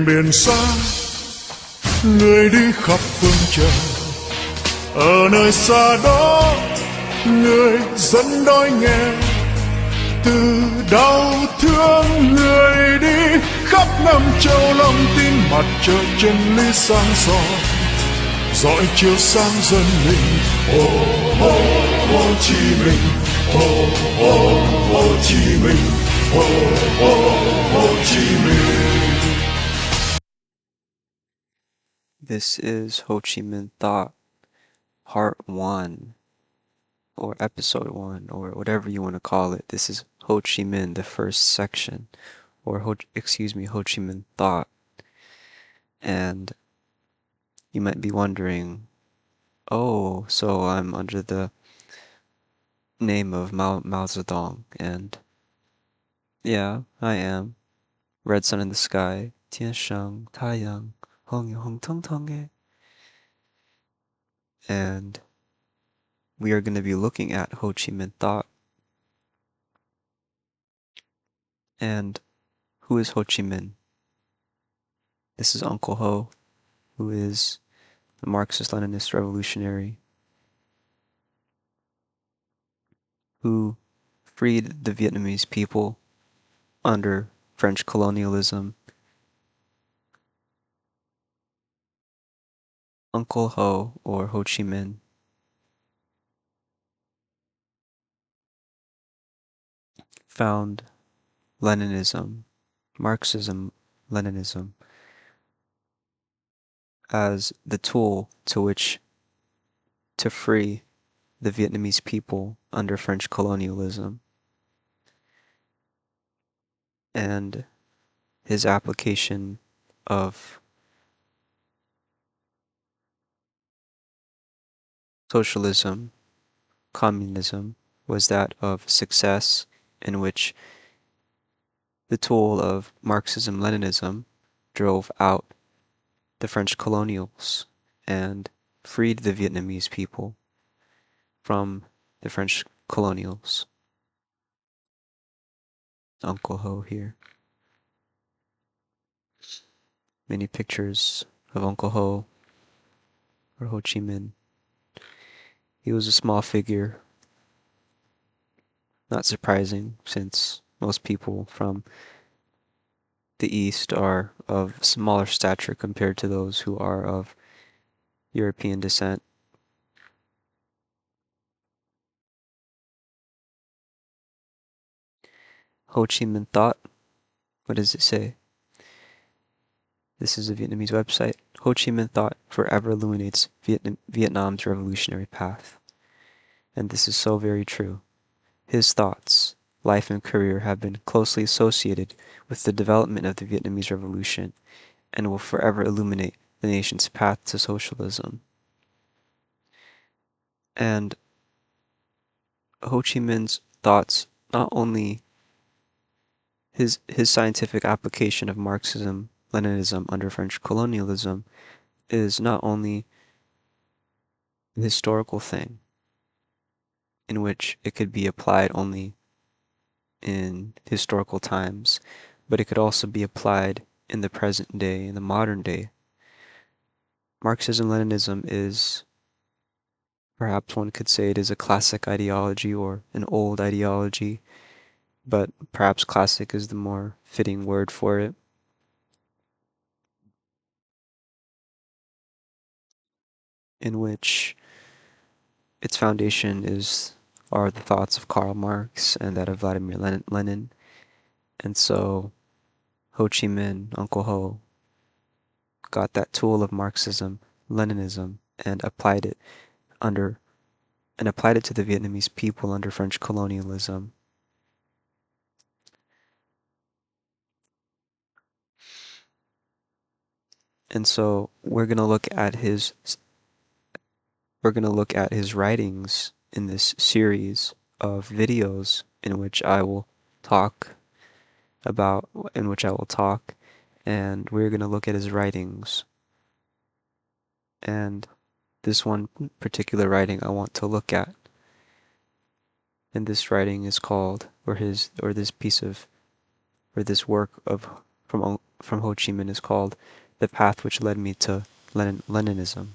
biển xa, người đi khắp phương trời. Ở nơi xa đó, người dân đói nghèo, từ đau thương người đi khắp năm châu lòng tin mặt trời chân lý sáng soi, dõi chiếu sáng dân mình. Hồ Hồ Chí Minh, Hồ Chí Minh, Hồ Chí Minh. This is Ho Chi Minh Thought, Part 1, or Episode 1, or whatever you want to call it. This is Ho Chi Minh, the first section, or Ho Chi Minh Thought. And you might be wondering, oh, so I'm under the name of Mao Zedong, and yeah, I am. Red sun in the sky, 天上太阳红红彤彤耶. And we are going to be looking at Ho Chi Minh Thought. And who is Ho Chi Minh? This is Uncle Ho, who is a Marxist-Leninist revolutionary who freed the Vietnamese people under French colonialism. Uncle Ho, or Ho Chi Minh, found Leninism, Marxism, Leninism, as the tool to free the Vietnamese people under French colonialism. And his application of socialism, communism, was that of success, in which the tool of Marxism-Leninism drove out the French colonials and freed the Vietnamese people from the French colonials. Uncle Ho here. Many pictures of Uncle Ho, or Ho Chi Minh. He was a small figure. Not surprising, since most people from the East are of smaller stature compared to those who are of European descent. Ho Chi Minh Thought. What does it say? This is a Vietnamese website. Ho Chi Minh Thought forever illuminates Vietnam's revolutionary path. And this is so very true. His thoughts, life and career have been closely associated with the development of the Vietnamese Revolution and will forever illuminate the nation's path to socialism. And Ho Chi Minh's thoughts, not only his scientific application of Marxism, Leninism under French colonialism, is not only a historical thing in which it could be applied only in historical times, but it could also be applied in the present day, in the modern day. Marxism-Leninism is, perhaps one could say, it is a classic ideology or an old ideology, but perhaps classic is the more fitting word for it. In which its foundation are the thoughts of Karl Marx and that of Vladimir Lenin. And so Ho Chi Minh, Uncle Ho, got that tool of Marxism, Leninism, and applied it to the Vietnamese people under French colonialism. And so we're going to look at his writings in this series of videos in which I will talk, and we're going to look at his writings. And this one particular writing I want to look at. And this writing is called, this work of from Ho Chi Minh is called "The Path Which Led Me to Leninism."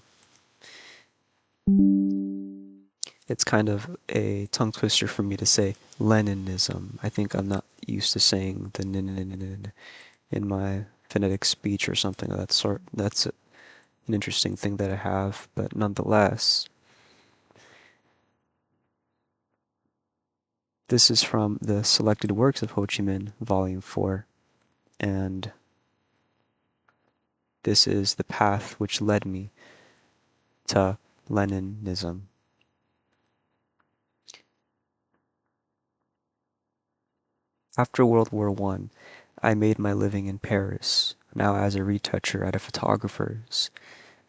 It's kind of a tongue twister for me to say Leninism. I think I'm not used to saying the n in my phonetic speech or something of that sort. That's an interesting thing that I have, but nonetheless, this is from the Selected Works of Ho Chi Minh, Volume 4, and this is the path which led me to Leninism. After World War I made my living in Paris, now as a retoucher at a photographer's,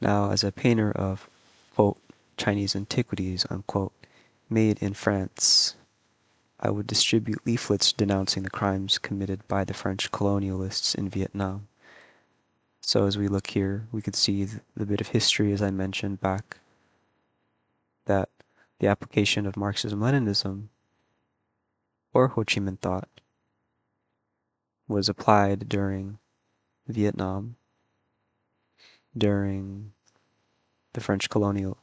now as a painter of, quote, Chinese antiquities, unquote, made in France. I would distribute leaflets denouncing the crimes committed by the French colonialists in Vietnam. So as we look here, we could see the bit of history, as I mentioned back, that the application of Marxism-Leninism, or Ho Chi Minh Thought, was applied during Vietnam, during the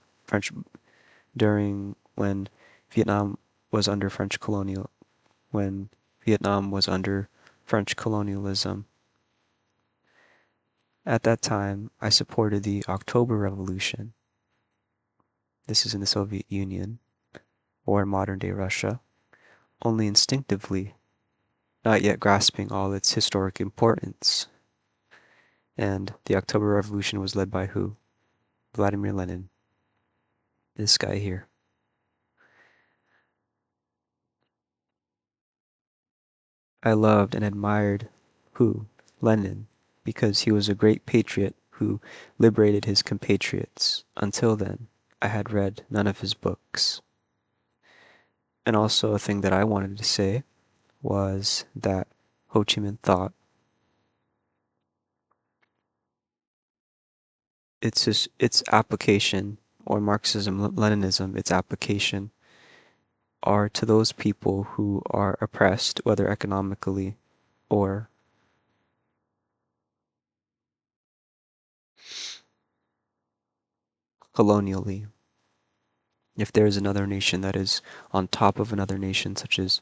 during when Vietnam was under when Vietnam was under French colonialism. At that time, I supported the October Revolution. This is in the Soviet Union, or modern-day Russia, only instinctively, not yet grasping all its historic importance. And the October Revolution was led by who? Vladimir Lenin. This guy here. I loved and admired who? Lenin, because he was a great patriot who liberated his compatriots. Until then, I had read none of his books. And also a thing that I wanted to say was that Ho Chi Minh Thought, its application, or Marxism-Leninism, its application, are to those people who are oppressed, whether economically or colonially. If there is another nation that is on top of another nation, such as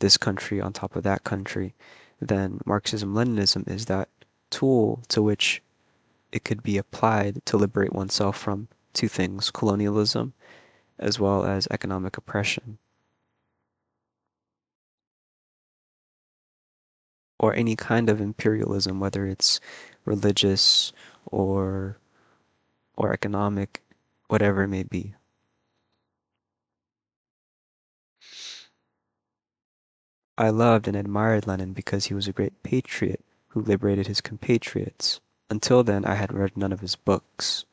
this country on top of that country, then Marxism-Leninism is that tool to which it could be applied to liberate oneself from two things: colonialism as well as economic oppression, or any kind of imperialism, whether it's religious or economic, whatever it may be. I loved and admired Lenin because he was a great patriot who liberated his compatriots. Until then, I had read none of his books.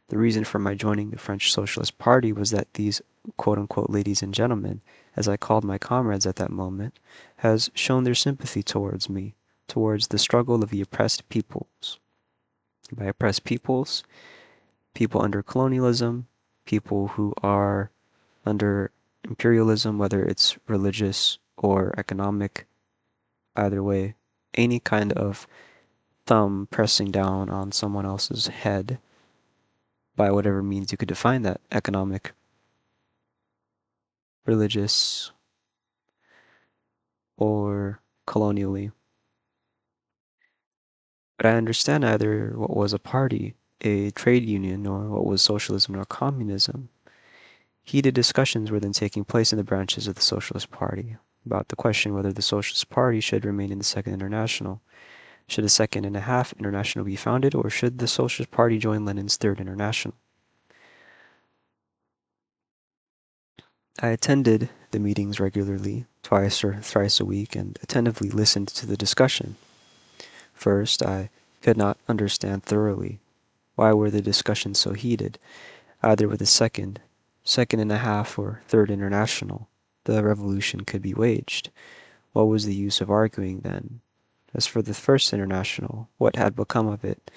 The reason for my joining the French Socialist Party was that these quote-unquote ladies and gentlemen, as I called my comrades at that moment, has shown their sympathy towards me, towards the struggle of the oppressed peoples. By oppressed peoples, people under colonialism, people who are under imperialism, whether it's religious or economic, either way, any kind of thumb pressing down on someone else's head by whatever means you could define that: economic, religious, or colonially. But I understand neither what was a party, a trade union, nor what was socialism or communism. Heated discussions were then taking place in the branches of the Socialist Party about the question whether the Socialist Party should remain in the Second International. Should a Second and a Half International be founded, or should the Socialist Party join Lenin's Third International? I attended the meetings regularly, twice or thrice a week, and attentively listened to the discussion. First, I could not understand thoroughly why were the discussions so heated, either with the second and a half, or Third International. The revolution could be waged. What was the use of arguing then? As for the First International, what had become of it?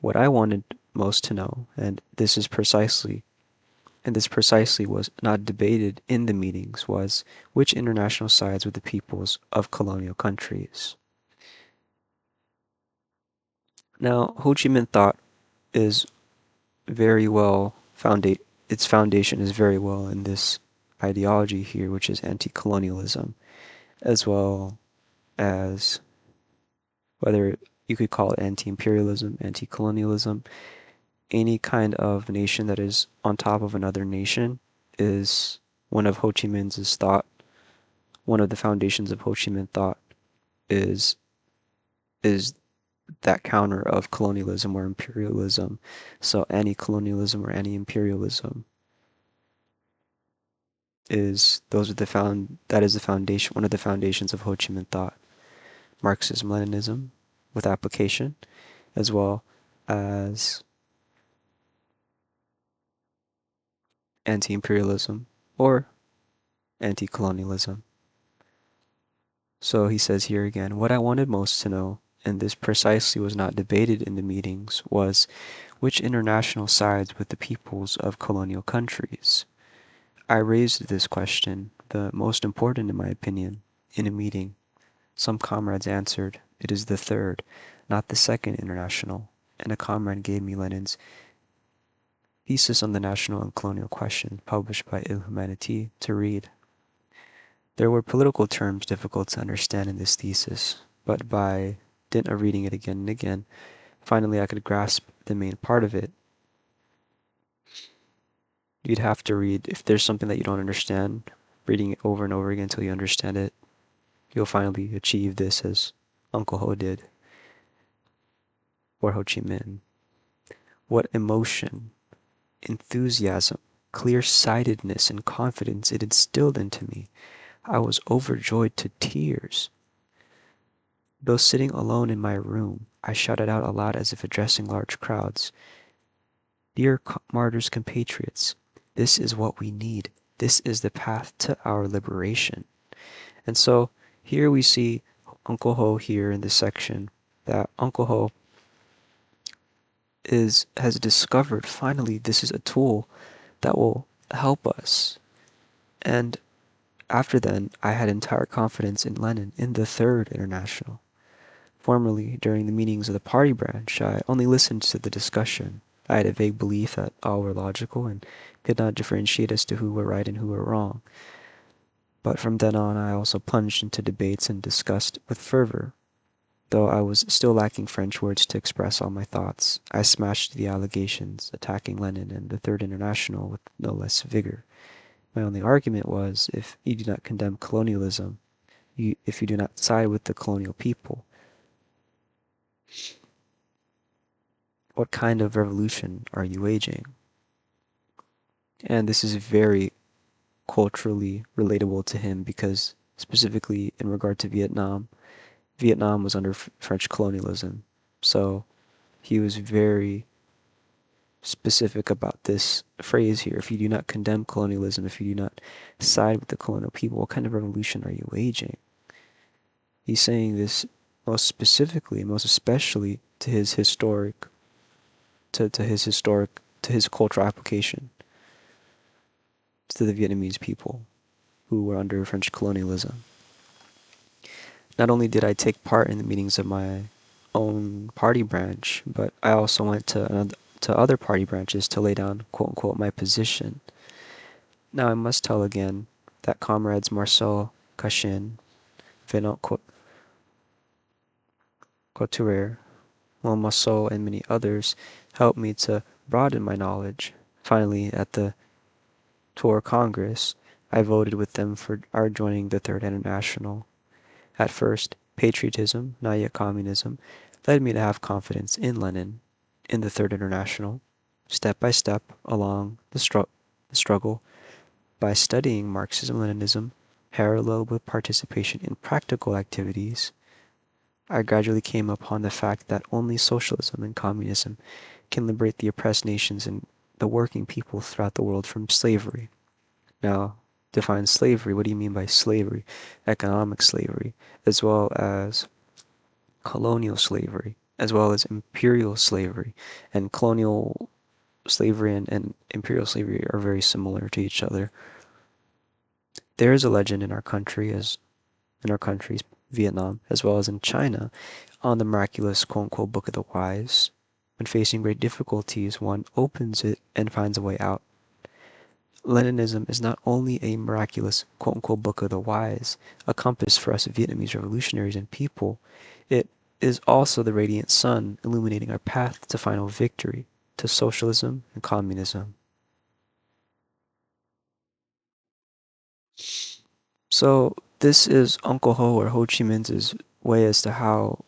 What I wanted most to know, and this precisely was not debated in the meetings, was which international sides with the peoples of colonial countries. Now, Ho Chi Minh thought is very well founded. Its foundation is very well in this ideology here, which is anti-colonialism, as well as whether you could call it anti-imperialism, anti-colonialism. Any kind of nation that is on top of another nation is one of Ho Chi Minh's thought. One of the foundations of Ho Chi Minh thought is is that counter of colonialism or imperialism. So anti-colonialism or anti-imperialism is those are the found that is the foundation, one of the foundations of Ho Chi Minh thought. Marxism, Leninism with application, as well as anti-imperialism or anti-colonialism. So he says here again, what I wanted most to know, and this precisely was not debated in the meetings, was which international sides with the peoples of colonial countries. I raised this question, the most important in my opinion, in a meeting. Some comrades answered, it is the third, not the second international, and a comrade gave me Lenin's thesis on the national and colonial question, published by Il Humanité, to read. There were political terms difficult to understand in this thesis, but by dint of reading it again and again, finally I could grasp the main part of it. You'd have to read, if there's something that you don't understand, reading it over and over again until you understand it, you'll finally achieve this as Uncle Ho did, or Ho Chi Minh. What emotion, enthusiasm, clear-sightedness, and confidence it instilled into me. I was overjoyed to tears. Though sitting alone in my room, I shouted out aloud as if addressing large crowds. Dear martyrs' compatriots, this is what we need. This is the path to our liberation. And so here we see Uncle Ho here in this section, that Uncle Ho has discovered finally this is a tool that will help us. And after then, I had entire confidence in Lenin, in the Third International. Formerly, during the meetings of the party branch, I only listened to the discussion. I had a vague belief that all were logical and could not differentiate as to who were right and who were wrong. But from then on, I also plunged into debates and discussed with fervor. Though I was still lacking French words to express all my thoughts, I smashed the allegations, attacking Lenin and the Third International with no less vigor. My only argument was, if you do not condemn colonialism, if you do not side with the colonial people, what kind of revolution are you waging? And this is very culturally relatable to him because specifically in regard to Vietnam, Vietnam was under French colonialism. So he was very specific about this phrase here. If you do not condemn colonialism, if you do not side with the colonial people, what kind of revolution are you waging? He's saying this most specifically, most especially to his historic, to his cultural application to the Vietnamese people who were under French colonialism. Not only did I take part in the meetings of my own party branch, but I also went to other party branches to lay down, quote unquote, my position. Now I must tell again that comrades Marcel Cachin, Venant Couture, Montmassot, and many others helped me to broaden my knowledge. Finally, at the Tour Congress, I voted with them for our joining the Third International. At first, patriotism, not yet communism, led me to have confidence in Lenin, in the Third International. Step by step along the struggle, by studying Marxism-Leninism, parallel with participation in practical activities, I gradually came upon the fact that only socialism and communism can liberate the oppressed nations and the working people throughout the world from slavery. Now, define slavery. What do you mean by slavery? Economic slavery, as well as colonial slavery, as well as imperial slavery. And colonial slavery and imperial slavery are very similar to each other. There is a legend in our country, as in our countries, Vietnam, as well as in China, on the miraculous quote-unquote Book of the Wise. When facing great difficulties, one opens it and finds a way out. Leninism is not only a miraculous quote-unquote Book of the Wise, a compass for us Vietnamese revolutionaries and people, it is also the radiant sun illuminating our path to final victory, to socialism and communism. So this is Uncle Ho or Ho Chi Minh's way as to how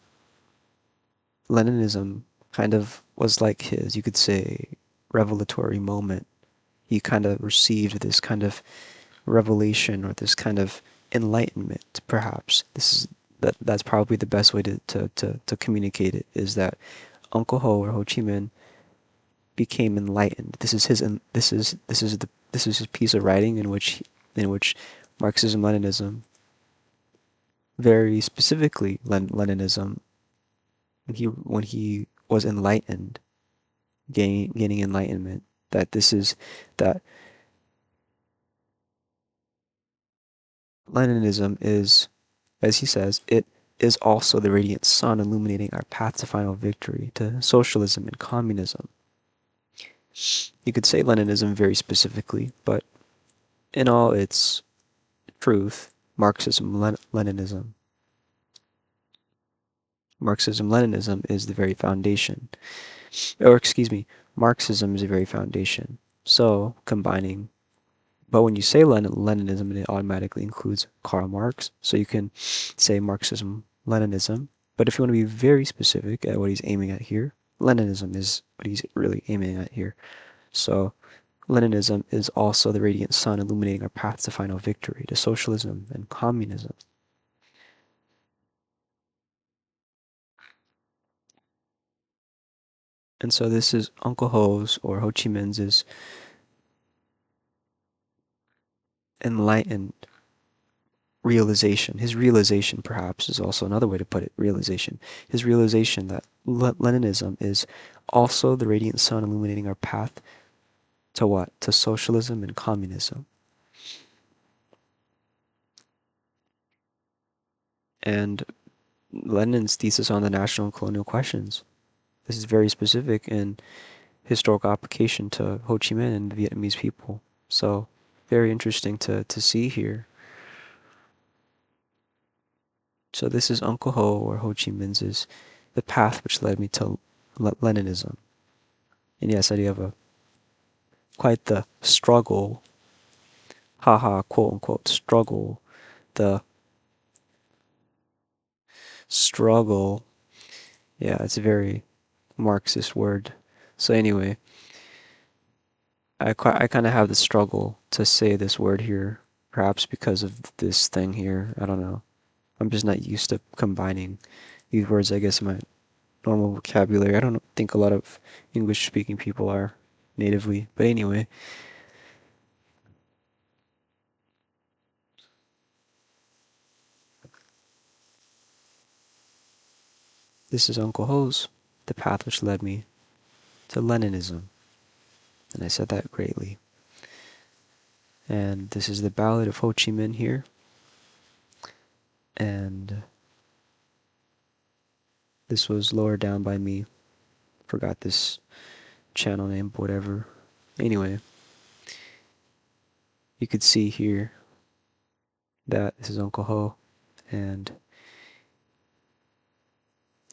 Leninism kind of was like his, you could say, revelatory moment. He kind of received this kind of revelation or this kind of enlightenment, perhaps. That's probably the best way to communicate it, is that Uncle Ho or Ho Chi Minh became enlightened. This is his piece of writing in which Marxism Leninism, very specifically Leninism, when he was enlightened, gaining enlightenment, that Leninism is, as he says, it is also the radiant sun illuminating our path to final victory, to socialism and communism. You could say Leninism very specifically, but in all its truth, Marxism Leninism is the very foundation. Or excuse me, Marxism is the very foundation. So combining, but when you say Leninism, it automatically includes Karl Marx. So you can say Marxism Leninism. But if you want to be very specific at what he's aiming at here, Leninism is what he's really aiming at here. So Leninism is also the radiant sun illuminating our path to final victory, to socialism and communism. And so this is Uncle Ho's or Ho Chi Minh's enlightened realization. His realization, perhaps, is also another way to put it, realization. His realization that Leninism is also the radiant sun illuminating our path to what? To socialism and communism. And Lenin's thesis on the national and colonial questions. This is very specific in historical application to Ho Chi Minh and the Vietnamese people. So very interesting to see here. So this is Uncle Ho or Ho Chi Minh's The Path Which Led Me to Leninism. And yes, I do have quite the struggle, haha, quote unquote struggle, the struggle. Yeah, it's a very Marxist word. So anyway, I kind of have the struggle to say this word here, perhaps because of this thing here. I don't know. I'm just not used to combining these words, I guess, in my normal vocabulary. I don't think a lot of English-speaking people are natively. But anyway, this is Uncle Ho's, The Path Which Led Me to Leninism. And I said that greatly. And this is the Ballad of Ho Chi Minh here. And this was lowered down by me. Forgot this channel name, but whatever. Anyway, you could see here that this is Uncle Ho. And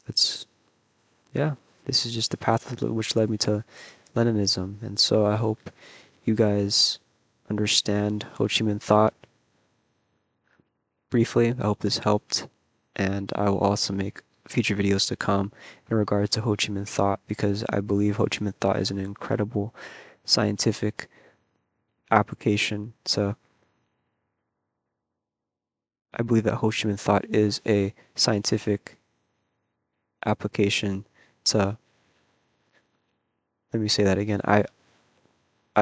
this is just the path which led me to Leninism. And so I hope you guys understand Ho Chi Minh Thought briefly. I hope this helped, and I will also make future videos to come in regard to Ho Chi Minh Thought, because I believe Ho Chi Minh Thought is an incredible scientific application to I believe that Ho Chi Minh Thought is a scientific application to let me say that again. I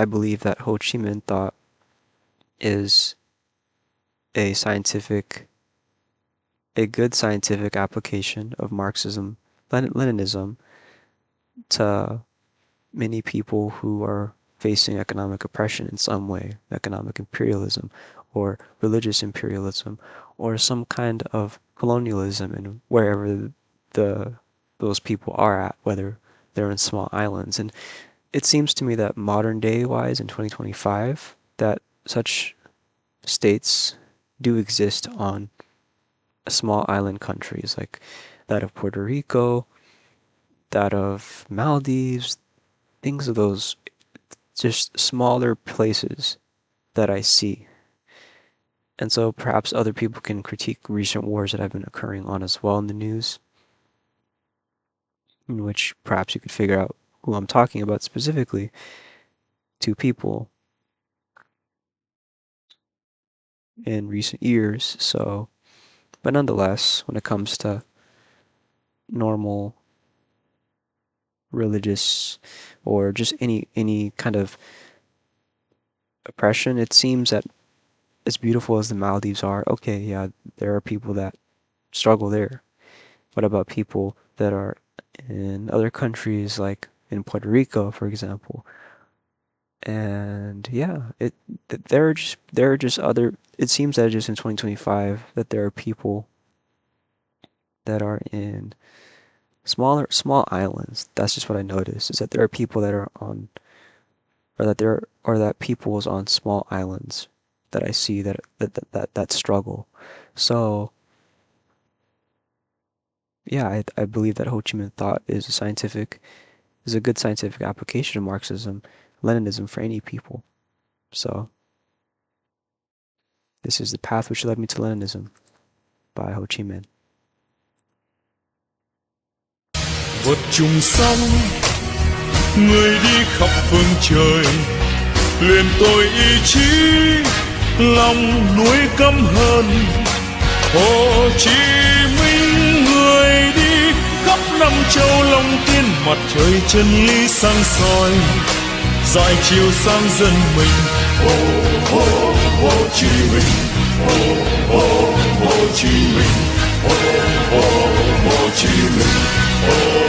believe that Ho Chi Minh Thought is a good scientific application of Marxism, Leninism to many people who are facing economic oppression in some way, economic imperialism or religious imperialism or some kind of colonialism and wherever those people are at, whether they're in small islands. And it seems to me that modern day wise in 2025 that such states do exist on small island countries like that of Puerto Rico, that of Maldives, things of those just smaller places that I see. And so perhaps other people can critique recent wars that have been occurring on as well in the news, in which perhaps you could figure out who I'm talking about specifically. Two people in recent years. So, but nonetheless, when it comes to normal religious or just any kind of oppression, it seems that as beautiful as the Maldives are, okay, yeah, there are people that struggle there. What about people that are in other countries like in Puerto Rico, for example? And yeah, there are just other, it seems that just in 2025 that there are people that are in small islands. That's just what I noticed, is that there are people that are on, or that peoples on small islands that I see that struggle. So yeah, I believe that Ho Chi Minh thought is a good scientific application of Marxism, Leninism for any people. So this is the path which led me to Leninism by Ho Chi Minh. Vượt trùng sông, người đi khắp phương trời, liền tôi ý chí lòng núi căm hờn. Hồ Chí Minh người đi khắp năm châu, lòng tin mặt trời chân lý sáng soi, dọi chiều sáng dân mình. Hồ Chí Minh, Hồ Chí Minh, Hồ Chí Minh.